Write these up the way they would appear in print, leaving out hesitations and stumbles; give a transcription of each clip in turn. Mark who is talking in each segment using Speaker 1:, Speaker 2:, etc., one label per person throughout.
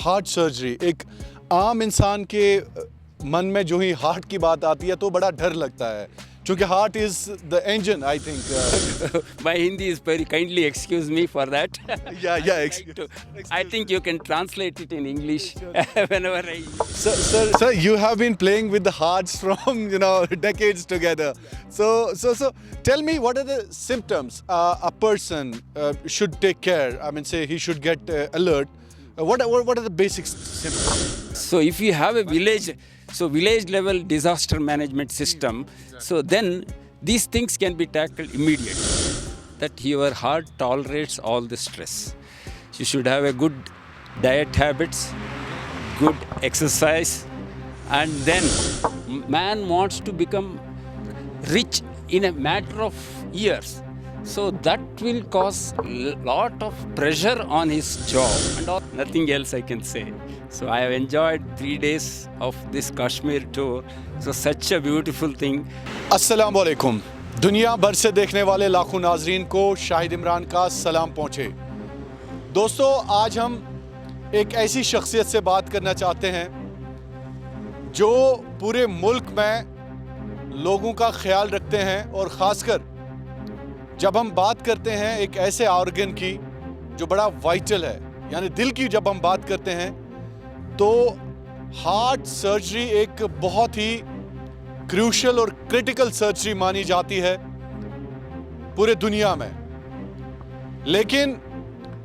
Speaker 1: Heart surgery एक आम इंसान के मन में जो ही हार्ट की बात आती है तो बड़ा डर लगता है क्योंकि heart is the engine I think
Speaker 2: My Hindi is very kindly excuse me for that.
Speaker 1: या
Speaker 2: I would like to- I think you can translate it in English whenever I.
Speaker 1: sir you have been playing with the hearts from decades together so tell me what are the symptoms a person should take care. I mean, say he should get alert. What are the basic symptoms?
Speaker 2: So if you have a village, so village level disaster management system, so then these things can be tackled immediately. That your heart tolerates all the stress. You should have a good diet habits, good exercise, and then man wants to become rich in a matter of years. So that will cause lot of pressure on his job and all, nothing else I can say. So I have enjoyed 3 days of this Kashmir tour. So such a beautiful thing.
Speaker 1: अस्सलाम वालेकुम। दुनिया भर से देखने वाले लाखों नाजरीन को शाहिद इमरान का सलाम पहुँचे। दोस्तों, आज हम एक ऐसी शख्सियत से बात करना चाहते हैं जो पूरे मुल्क में लोगों का ख्याल रखते हैं और ख़ासकर जब हम बात करते हैं एक ऐसे ऑर्गन की जो बड़ा वाइटल है, यानी दिल की जब हम बात करते हैं तो हार्ट सर्जरी एक बहुत ही क्रूशल और क्रिटिकल सर्जरी मानी जाती है पूरे दुनिया में। लेकिन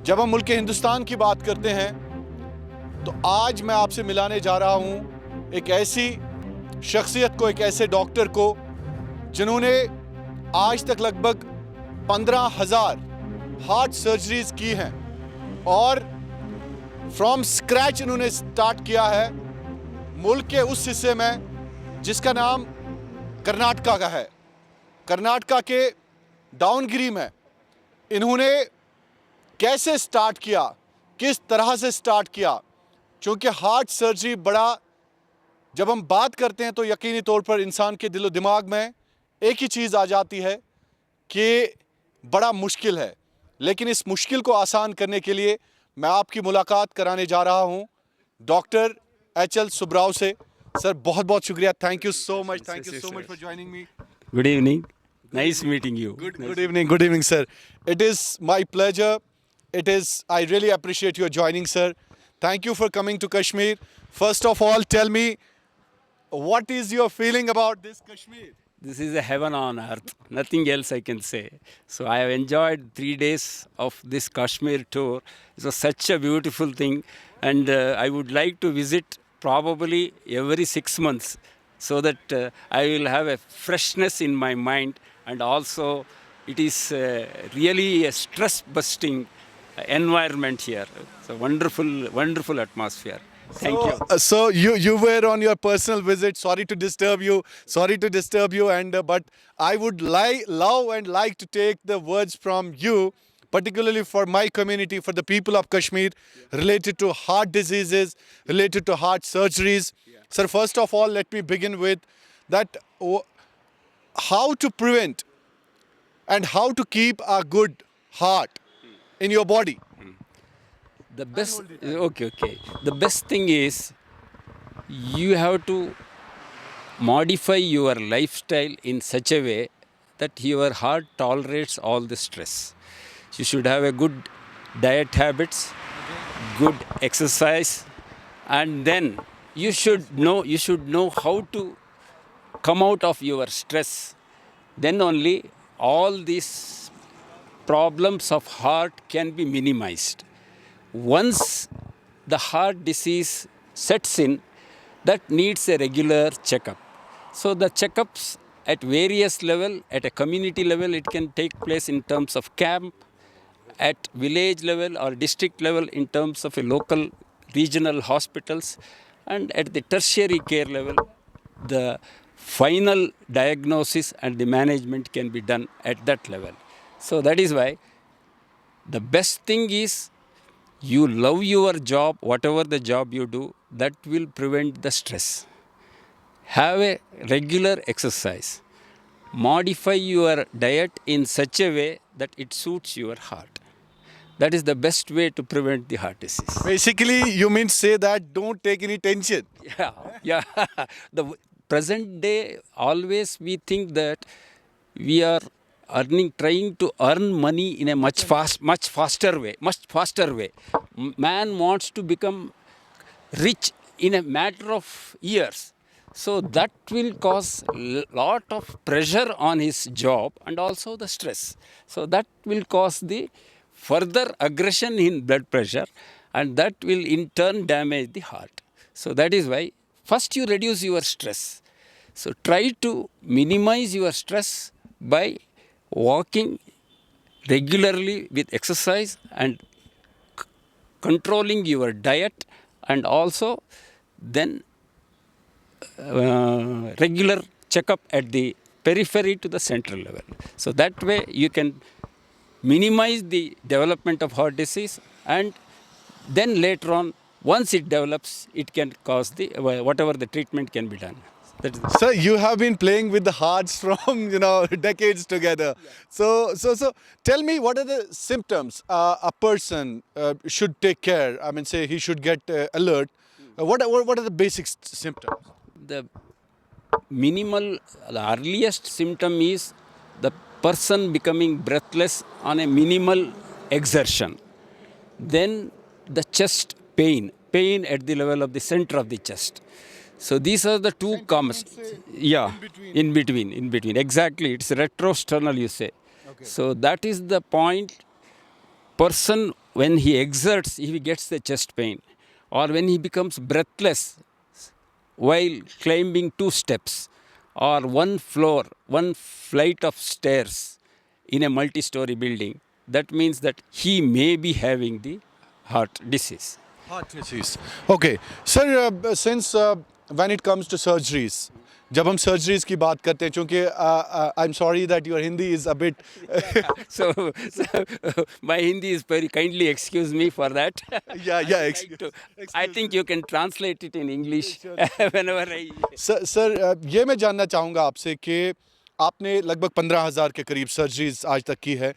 Speaker 1: जब हम मुल्क हिंदुस्तान की बात करते हैं तो आज मैं आपसे मिलाने जा रहा हूं एक ऐसी शख्सियत को, एक ऐसे डॉक्टर को जिन्होंने आज तक लगभग 15,000 हार्ट सर्जरीज की हैं और फ्रॉम स्क्रैच इन्होंने स्टार्ट किया है मुल्क के उस हिस्से में जिसका नाम कर्नाटका का है। कर्नाटका के दावणगिरी में इन्होंने कैसे स्टार्ट किया, किस तरह से स्टार्ट किया, क्योंकि हार्ट सर्जरी बड़ा, जब हम बात करते हैं तो यकीनी तौर पर इंसान के दिलो दिमाग में एक ही चीज़ आ जाती है कि बड़ा मुश्किल है। लेकिन इस मुश्किल को आसान करने के लिए मैं आपकी मुलाकात कराने जा रहा हूं डॉक्टर एच.एल. सुब्राव से। सर, बहुत बहुत शुक्रिया। Thank you so much for joining me.
Speaker 2: Good evening. Nice meeting you.
Speaker 1: Good evening, sir. It is my pleasure. I really appreciate your joining, sir. Thank you for coming to Kashmir. First of all, tell me, what is your feeling about this Kashmir?
Speaker 2: This is a heaven on earth. Nothing else I can say. So I have enjoyed 3 days of this Kashmir tour. It was such a beautiful thing, and I would like to visit probably every 6 months, so that I will have a freshness in my mind, and also it is really a stress-busting environment here. It's a wonderful, wonderful atmosphere. Thank you.
Speaker 1: So you were on your personal visit. Sorry to disturb you. And but I would love and like to take the words from you, particularly for my community, for the people of Kashmir, related to heart diseases, related to heart surgeries. Sir, first of all, let me begin with that: how to prevent and how to keep a good heart in your body.
Speaker 2: The best, okay. The best thing is you have to modify your lifestyle in such a way that your heart tolerates all the stress. You should have a good diet habits, good exercise, and then you should know how to come out of your stress. Then only all these problems of heart can be minimized. Once the heart disease sets in, that needs a regular checkup. So the checkups at various level, at a community level, it can take place in terms of camp, at village level or district level in terms of a local regional hospitals, and at the tertiary care level, the final diagnosis and the management can be done at that level. So that is why the best thing is you love your job, whatever the job you do, that will prevent the stress. Have a regular exercise. Modify your diet in such a way that it suits your heart. That is the best way to prevent the heart disease.
Speaker 1: Basically, you mean say that don't take any tension.
Speaker 2: Yeah, yeah. Present day, always we think that we are trying to earn money in a much faster way, much faster way. Man wants to become rich in a matter of years. So that will cause lot of pressure on his job and also the stress. So that will cause the further aggression in blood pressure, and that will in turn damage the heart. So that is why first you reduce your stress. So try to minimize your stress by walking regularly with exercise and controlling your diet, and also then regular checkup at the periphery to the central level. So that way you can minimize the development of heart disease, and then later on, once it develops, it can cause the whatever the treatment can be done. That is
Speaker 1: Sir, you have been playing with the hearts from decades together. So tell me, what are the symptoms a person should take care? I mean, say he should get alert. What are the basic symptoms?
Speaker 2: the minimal, the earliest symptom is the person becoming breathless on a minimal exertion. Then the chest pain at the level of the center of the chest. So these are the two common. Yeah, in between. Exactly, it's retrosternal, you say.
Speaker 1: Okay.
Speaker 2: So that is the point. Person, when he exerts, he gets the chest pain, or when he becomes breathless while climbing 2 steps or 1 floor, 1 flight of stairs in a multi-story building, that means that he may be having the heart disease.
Speaker 1: Heart disease. Okay, sir. Since when it comes to surgeries, जब हम surgeries की बात करते हैं, क्योंकि I'm sorry that your Hindi is a bit.
Speaker 2: So my Hindi is very kindly excuse me for that.
Speaker 1: Yeah.
Speaker 2: I think you can translate it in English whenever I.
Speaker 1: Sir ये मैं जानना चाहूँगा आपसे कि आपने लगभग 15,000 के करीब सर्जरीज आज तक की है,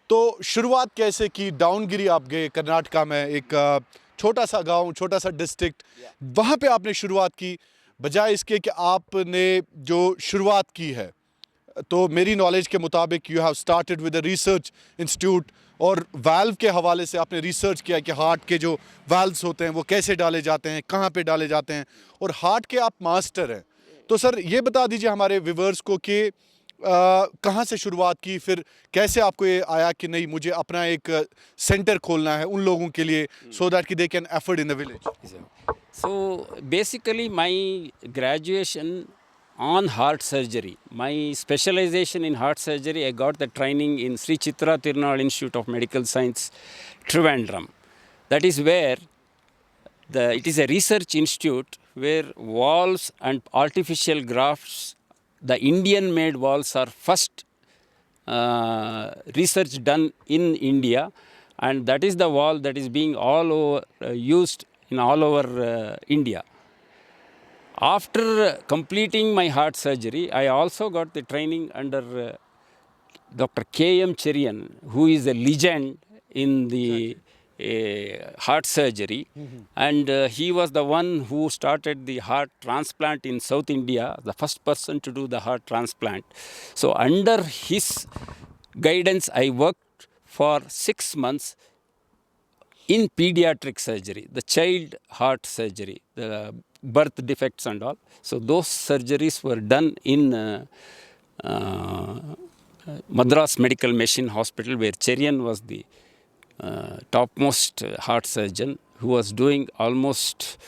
Speaker 1: तो शुरुआत कैसे की? डाउनगिरी आप गए, कर्नाटका में एक छोटा सा गांव, छोटा सा डिस्ट्रिक्ट, वहाँ पे आपने शुरुआत की, बजाय इसके कि आपने जो शुरुआत की है, तो मेरी नॉलेज के मुताबिक you have started with a research institute, और वाल्व के हवाले से आपने रिसर्च किया कि हार्ट के जो वाल्व्स होते हैं वो कैसे डाले जाते हैं, कहाँ पे डाले जाते हैं, और हार्ट के आप मास्टर हैं। तो सर ये बता दीजिए हमारे व्यूवर्स को कि कहाँ से शुरुआत की, फिर कैसे आपको ये आया कि नहीं मुझे अपना एक सेंटर खोलना है उन लोगों के लिए, सो दैट कि they can afford in the village?
Speaker 2: So basically my graduation on heart surgery, my specialization in heart surgery, I got the training in Sri Chitra Tirunal Institute of Medical Science, Trivandrum. That is where it is a research institute where valves and artificial grafts, the Indian made valves are first research done in India, and that is the valve that is being all over used in all over India. After completing my heart surgery, I also got the training under Dr. K.M. Cherian, who is a legend in the heart surgery. And he was the one who started the heart transplant in South India, the first person to do the heart transplant. So under his guidance, I worked for 6 months in pediatric surgery, the child heart surgery, the birth defects and all. So those surgeries were done in Madras Medical Machine Hospital, where Cherian was the topmost heart surgeon, who was doing almost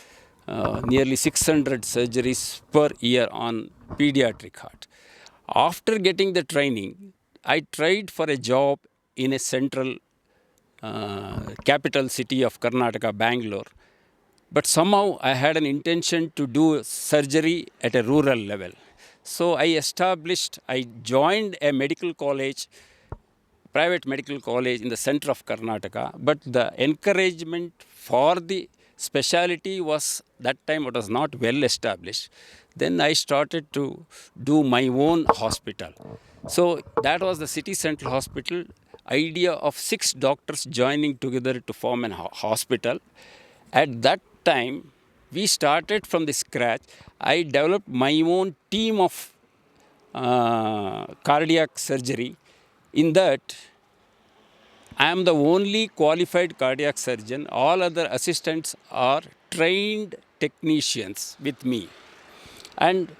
Speaker 2: nearly 600 surgeries per year on pediatric heart. After getting the training, I tried for a job in a central capital city of Karnataka, Bangalore. But somehow I had an intention to do surgery at a rural level. So I joined a medical college, private medical college in the center of Karnataka. But the encouragement for the specialty was, that time it was not well established. Then I started to do my own hospital. So that was the city central hospital. idea of 6 doctors joining together to form an hospital. At that time, we started from the scratch. I developed my own team of cardiac surgery. In that, I am the only qualified cardiac surgeon. All other assistants are trained technicians with me. And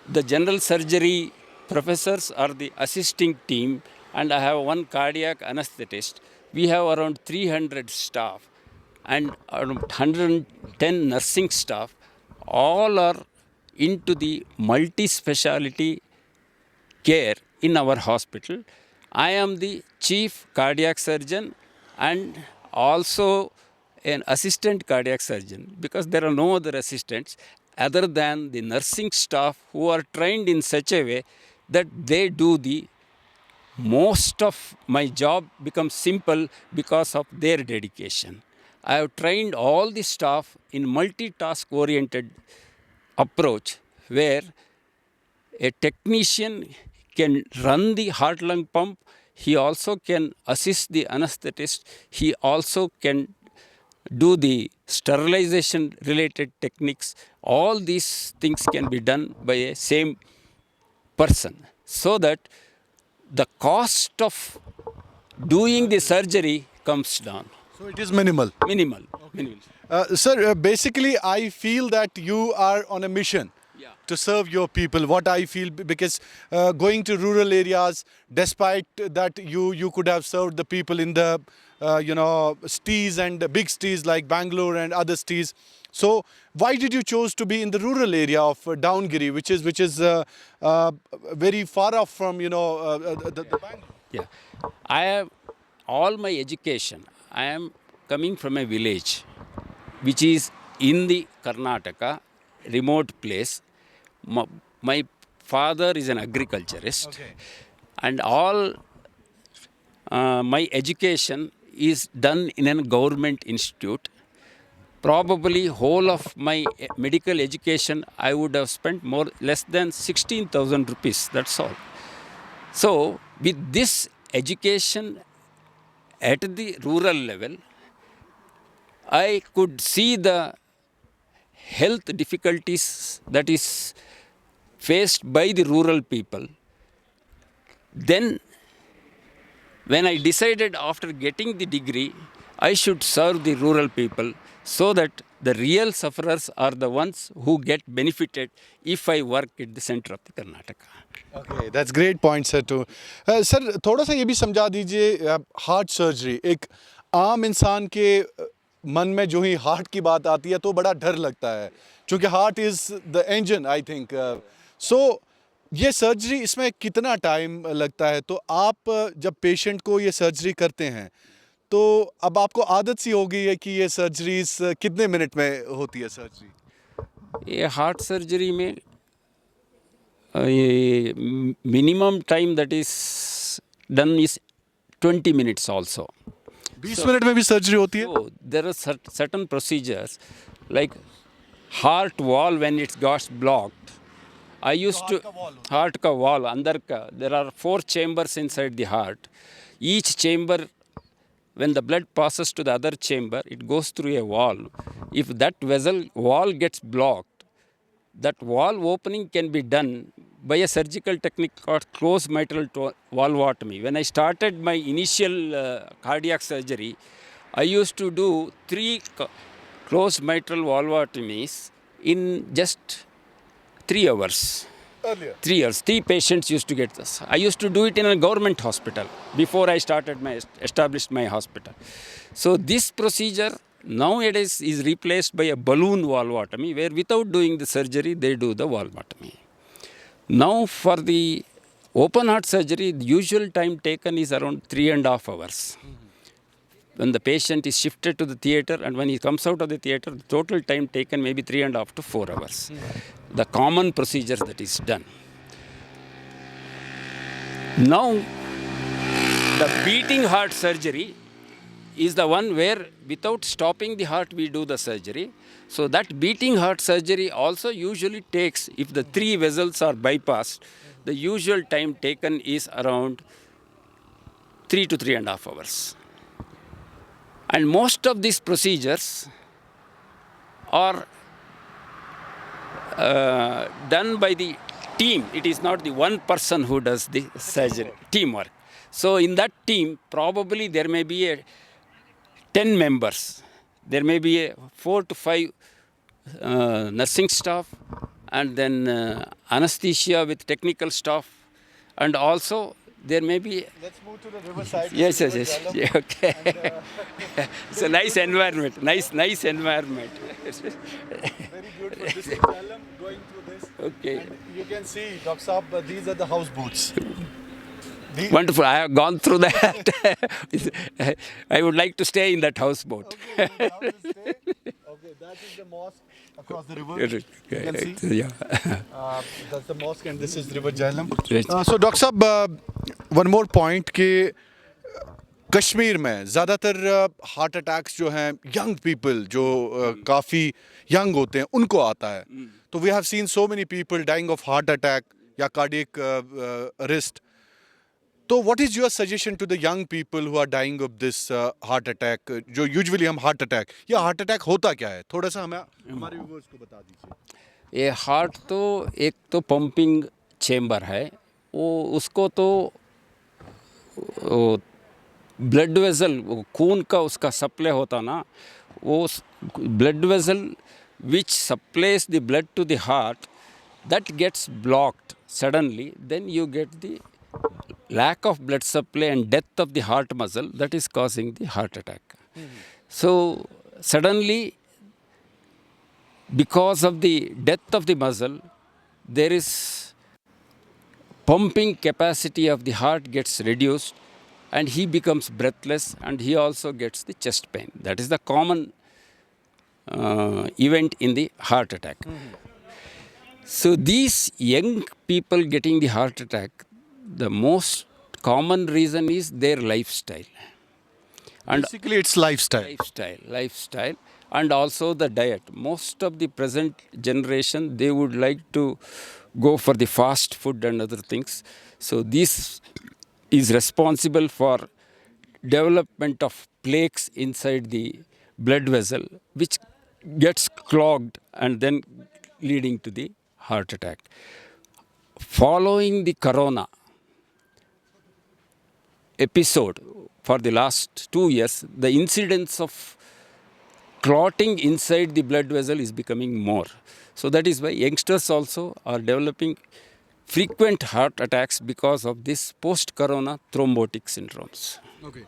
Speaker 2: the general surgery professors are the assisting team, and I have one cardiac anesthetist. We have around 300 staff and around 110 nursing staff. All are into the multi-speciality care in our hospital. I am the chief cardiac surgeon and also an assistant cardiac surgeon, because there are no other assistants other than the nursing staff who are trained in such a way that they do the most of my job becomes simple because of their dedication. I have trained all the staff in multitask oriented approach, where a technician can run the heart lung pump, he also can assist the anesthetist, he also can do the sterilization related techniques. All these things can be done by a same person, so that the cost of doing the surgery comes down.
Speaker 1: So it is minimal.
Speaker 2: Minimal. Minimal.
Speaker 1: Sir, basically, I feel that you are on a mission to serve your people. What I feel, because going to rural areas, despite that you could have served the people in the cities and the big cities like Bangalore and other cities. So why did you choose to be in the rural area of Davangere, which is very far off from the Bangalore?
Speaker 2: Yeah, I have all my education. I am coming from a village which is in the Karnataka, remote place. My father is an agriculturist,
Speaker 1: Okay.
Speaker 2: and all my education is done in a government institute. Probably whole of my medical education I would have spent less than 16,000 rupees. That's all. So with this education at the rural level, I could see the health difficulties that is faced by the rural people. Then when I decided after getting the degree, I should serve the rural people, so that the real sufferers are the ones who get benefited if I work at the center of the Karnataka.
Speaker 1: Okay, that's great point, sir. Too, sir थोड़ा सा ये भी समझा दीजिए, heart surgery एक आम इंसान के मन में जो ही हार्ट की बात आती है तो बड़ा डर लगता है, क्योंकि heart is the engine, I think. So ये सर्जरी, इसमें कितना टाइम लगता है? तो आप जब पेशेंट को ये सर्जरी करते हैं, तो अब आपको आदत सी हो गई है कि ये सर्जरीज कितने मिनट में होती है सर्जरी?
Speaker 2: ये हार्ट सर्जरी में ये minimum time that is done is 20 minutes also.
Speaker 1: 20 minute में भी सर्जरी होती है?
Speaker 2: So there are certain procedures like heart wall when it got blocked. I used to heart ka wall andar ka, there are 4 chambers inside the heart. Each chamber, when the blood passes to the other chamber, it goes through a wall. If that vessel wall gets blocked, that wall opening can be done by a surgical technique called closed mitral valvotomy. When I started my initial cardiac surgery, I used to do 3 closed mitral valvotomies in just 3 hours.
Speaker 1: Earlier.
Speaker 2: 3 hours. 3 patients used to get this. I used to do it in a government hospital before I established my hospital. So this procedure nowadays is replaced by a balloon valvotomy, where without doing the surgery, they do the valvotomy. Now for the open heart surgery, the usual time taken is around 3.5 hours. When the patient is shifted to the theatre and when he comes out of the theatre, the total time taken may be 3.5 to 4 hours. The common procedures that is done. Now, the beating heart surgery is the one where without stopping the heart we do the surgery. So that beating heart surgery also usually takes, if the 3 vessels are bypassed, the usual time taken is around 3 to 3.5 hours. And most of these procedures are done by the team. It is not the one person who does the surgery. Teamwork. So in that team, probably there may be a 10 members. There may be a 4 to 5 nursing staff, and then anesthesia with technical staff, and also there may be.
Speaker 1: Let's move to the riverside.
Speaker 2: Yes. Yeah, okay. It's a nice environment. Nice environment.
Speaker 1: Very beautiful. This is Jhelum going through this.
Speaker 2: Okay.
Speaker 1: And you can see, Dr. Saab, these are the houseboats.
Speaker 2: Wonderful. I have gone through that. I would like to stay in that houseboat.
Speaker 1: Okay, that is the mosque across the river. You can see.
Speaker 2: Yeah.
Speaker 1: That's the mosque and this is River Jhelum.
Speaker 2: Right.
Speaker 1: So Dr. Saab, one more point कि कश्मीर में ज़्यादातर heart attacks जो हैं young people जो काफ़ी young होते हैं उनको आता है तो we have seen so many people dying of heart attack या कार्डियक अरेस्ट तो what is your suggestion to the young people who are dying of this heart attack जो यूजुअली हम हार्ट अटैक या हार्ट अटैक होता क्या है थोड़ा सा हमें हमारे व्यूअर्स को बता दीजिए।
Speaker 2: ये हार्ट तो एक तो पंपिंग चेम्बर है वो उसको तो ब्लड वेसल खून का उसका सप्लाई होता ना वो blood vessel which supplies the blood to the heart that gets blocked suddenly then you get the lack of blood supply and death of the heart muscle that is causing the heart attack. So suddenly because of the death of the muscle there is pumping capacity of the heart gets reduced and he becomes breathless and he also gets the chest pain. That is the common event in the heart attack. So these young people getting the heart attack, the most common reason is their lifestyle. And
Speaker 1: basically it's
Speaker 2: lifestyle and also the diet. Most of the present generation, they would like to go for the fast food and other things. So this is responsible for development of plaques inside the blood vessel which gets clogged and then leading to the heart attack. Following the corona episode for the last 2 years, the incidence of clotting inside the blood vessel is becoming more. So that is why youngsters also are developing frequent heart attacks because of this post-corona thrombotic syndromes.
Speaker 1: Okay.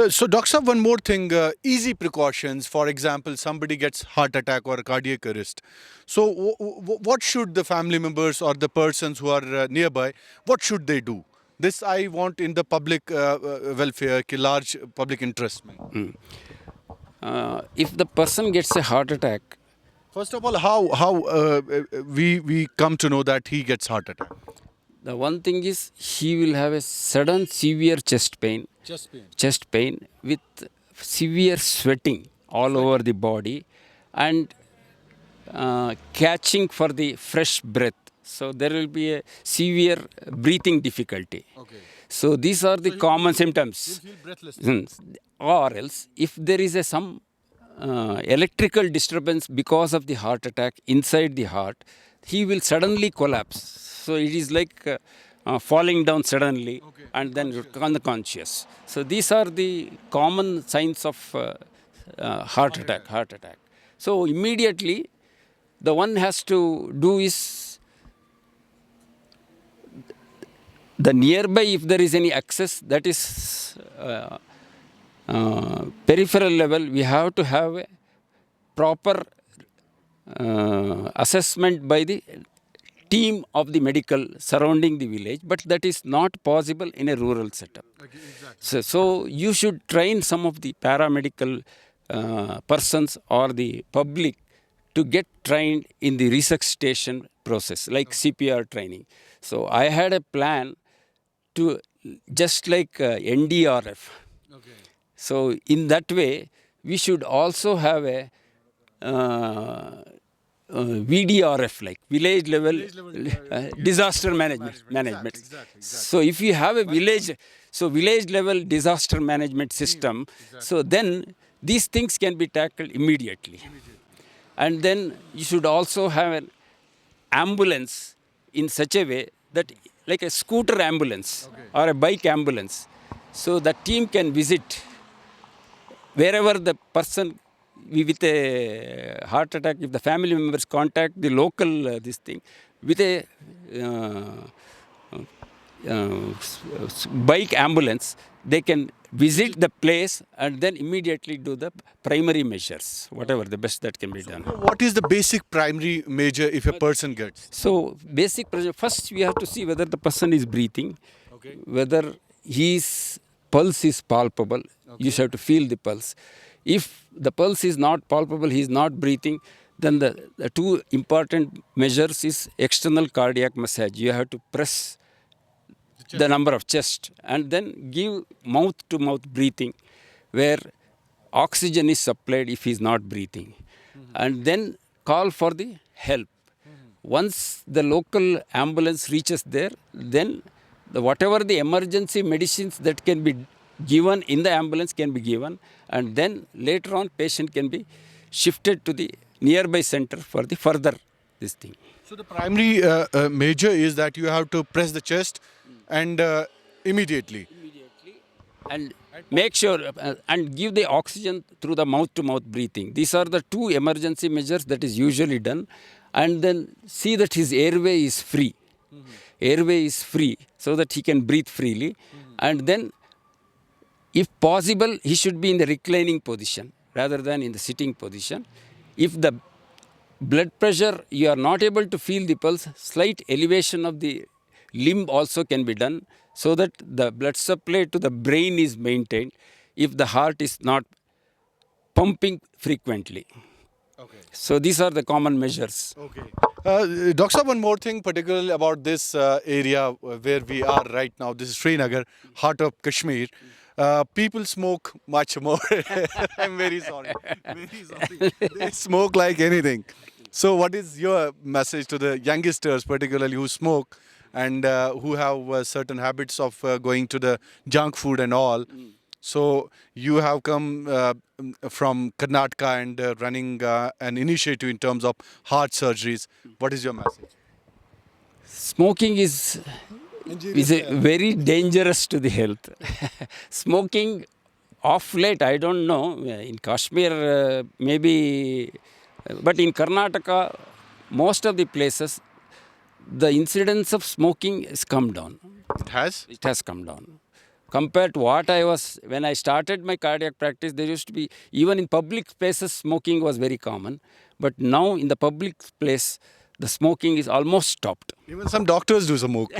Speaker 1: So Dr. Saab, one more thing, easy precautions. For example, somebody gets heart attack or cardiac arrest. So what should the family members or the persons who are nearby, what should they do? This I want in the public welfare, ki large public interest.
Speaker 2: If the person gets a heart attack,
Speaker 1: first of all, how we come to know that he gets heart attack?
Speaker 2: The one thing is he will have a sudden severe chest pain with severe sweating all over the body and catching for the fresh breath. So there will be a severe breathing difficulty.
Speaker 1: Okay.
Speaker 2: So these are the common symptoms.
Speaker 1: He'll feel breathless.
Speaker 2: Or else if there is some electrical disturbance because of the heart attack inside the heart, he will suddenly collapse. So it is like falling down suddenly and then unconscious. So these are the common signs of heart attack. So immediately the one has to do is the nearby, if there is any access, that is peripheral level, we have to have a proper assessment by the team of the medical surrounding the village, but that is not possible in a rural setup.
Speaker 1: Okay, exactly.
Speaker 2: So you should train some of the paramedical persons or the public to get trained in the resuscitation process, like CPR training. So I had a plan to just like NDRF.
Speaker 1: Okay.
Speaker 2: So in that way, we should also have a VDRF, like village level disaster management.
Speaker 1: Exactly.
Speaker 2: So if you have a village, So village level disaster management system. So then these things can be tackled immediately. And then you should also have an ambulance in such a way that, like a scooter ambulance or a bike ambulance, so the team can visit wherever the person with a heart attack, if the family members contact the local this thing with a bike ambulance, they can visit the place and then immediately do the primary measures, whatever the best that can be done.
Speaker 1: What is the basic primary measure if a person gets?
Speaker 2: So basic pressure, first we have to see whether the person is breathing, whether his pulse is palpable. You have to feel the pulse. If the pulse is not palpable, he is not breathing, then the two important measures is external cardiac massage. You have to press the number of chest and then give mouth to mouth breathing where oxygen is supplied if he is not breathing. And then call for the help. Once the local ambulance reaches there, then whatever the emergency medicines that can be given in the ambulance can be given, and then later on patient can be shifted to the nearby center for the further this thing.
Speaker 1: So the primary measure is that you have to press the chest and immediately.
Speaker 2: And make sure and give the oxygen through the mouth to mouth breathing. These are the two emergency measures that is usually done, and then see that his airway is free. Airway is free so that he can breathe freely, and then if possible he should be in the reclining position rather than in the sitting position. If the blood pressure, you are not able to feel the pulse, slight elevation of the limb also can be done so that the blood supply to the brain is maintained if the heart is not pumping frequently.
Speaker 1: Okay.
Speaker 2: So these are the common measures.
Speaker 1: Okay. Doctor, one more thing particularly about this area where we are right now. This is Srinagar, heart of Kashmir. People smoke much more. I'm very sorry. Very sorry. They smoke like anything. So what is your message to the youngsters particularly who smoke and who have certain habits of going to the junk food and all? So you have come from Karnataka and running an initiative in terms of heart surgeries. What is your message?
Speaker 2: Smoking is very dangerous to the health. Smoking off late, I don't know, in Kashmir maybe, but in Karnataka, most of the places, the incidence of smoking has come down.
Speaker 1: It has?
Speaker 2: It has come down. Compared to what I was, when I started my cardiac practice, there used to be, even in public places, smoking was very common. But now in the public place, the smoking is almost stopped.
Speaker 1: Even some doctors do smoke.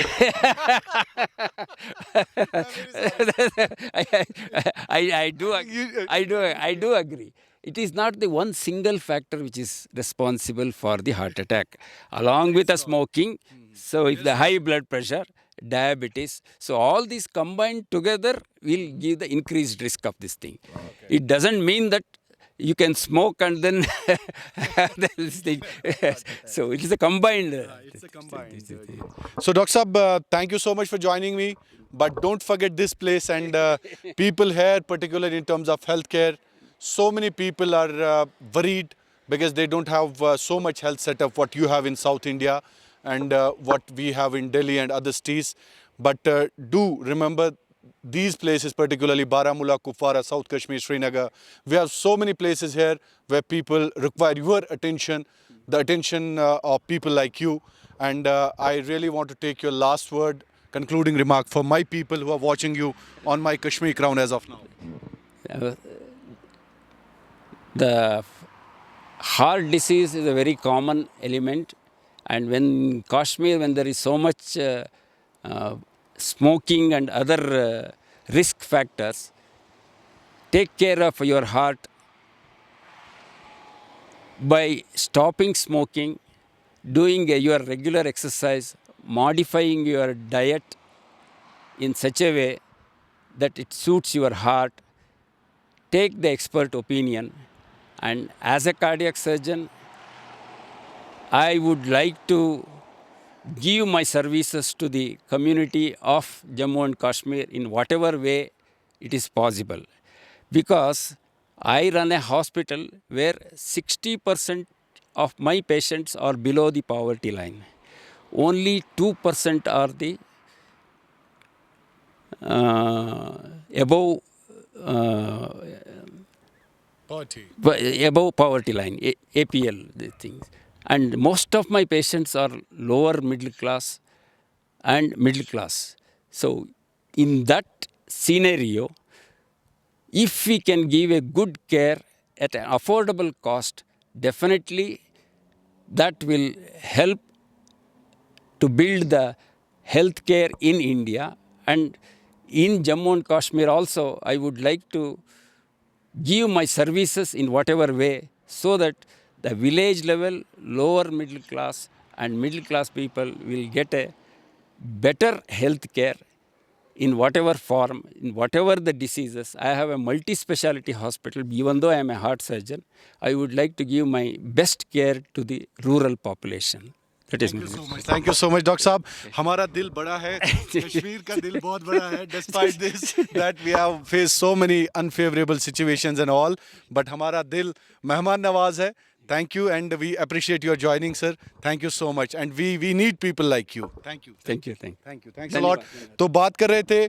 Speaker 2: I do agree. It is not the one single factor which is responsible for the heart attack. Along with the smoking, so if the high blood pressure, diabetes, so all these combined together will give the increased risk of this thing. It doesn't mean that you can smoke and then this thing. So it is a combined.
Speaker 1: It's a combined. So Dr. Saab, thank you so much for joining me. But don't forget this place and people here, particularly in terms of healthcare. So many people are worried because they don't have so much health setup what you have in South India and what we have in Delhi and other cities. But do remember these places, particularly Baramulla, Kupwara, South Kashmir, Srinagar. We have so many places here where people require your attention, the attention of people like you. And I really want to take your last word, concluding remark for my people who are watching you on my Kashmir Crown as of now.
Speaker 2: The heart disease is a very common element, and when Kashmir, when there is so much smoking and other risk factors, take care of your heart by stopping smoking, doing your regular exercise, modifying your diet in such a way that it suits your heart. Take the expert opinion. And as a cardiac surgeon, I would like to give my services to the community of Jammu and Kashmir in whatever way it is possible. Because I run a hospital where 60% of my patients are below the poverty line. Only 2% are the above above poverty line, APL, the things. And most of my patients are lower middle class and middle class. So in that scenario, if we can give a good care at an affordable cost, definitely that will help to build the healthcare in India. And in Jammu and Kashmir also, I would like to give my services in whatever way so that the village level, lower middle class and middle class people will get a better health care in whatever form, in whatever the diseases. I have a multi-speciality hospital. Even though I am a heart surgeon, I would like to give my best care to the rural population. That is my message.
Speaker 1: Thank you so much doctor साहब. हमारा दिल बड़ा है, कश्मीर का दिल बहुत बड़ा है. Despite this that we have faced so many unfavorable situations and all, but हमारा दिल मेहमान नवाज है. Thank you and we appreciate your joining, sir. Thank you so much and we need people like you. Thank you.
Speaker 2: Thank you.
Speaker 1: Thanks a lot. तो बात कर रहे थे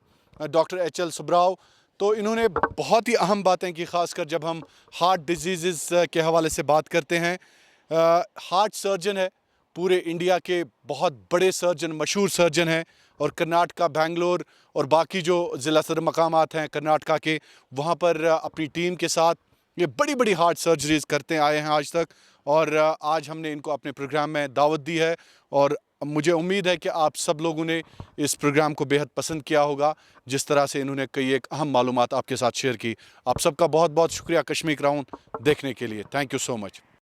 Speaker 1: doctor HL Subrao. तो इन्होंने बहुत ही अहम बातें की, खासकर जब हम हार्ट डिजीज़ के हवाले से बात करते हैं. हार्ट सर्जन है, पूरे इंडिया के बहुत बड़े सर्जन, मशहूर सर्जन हैं और कर्नाटका, बेंगलोर और बाकी जो ज़िला सदर मकामात हैं कर्नाटका के, वहाँ पर अपनी टीम के साथ ये बड़ी बड़ी हार्ट सर्जरीज़ करते आए हैं आज तक. और आज हमने इनको अपने प्रोग्राम में दावत दी है और मुझे उम्मीद है कि आप सब लोगों ने इस प्रोग्राम को बेहद पसंद किया होगा, जिस तरह से इन्होंने कई एक अहम मालूमात आपके साथ शेयर की. आप सबका बहुत बहुत शुक्रिया कश्मीर क्राउन देखने के लिए. Thank you so much.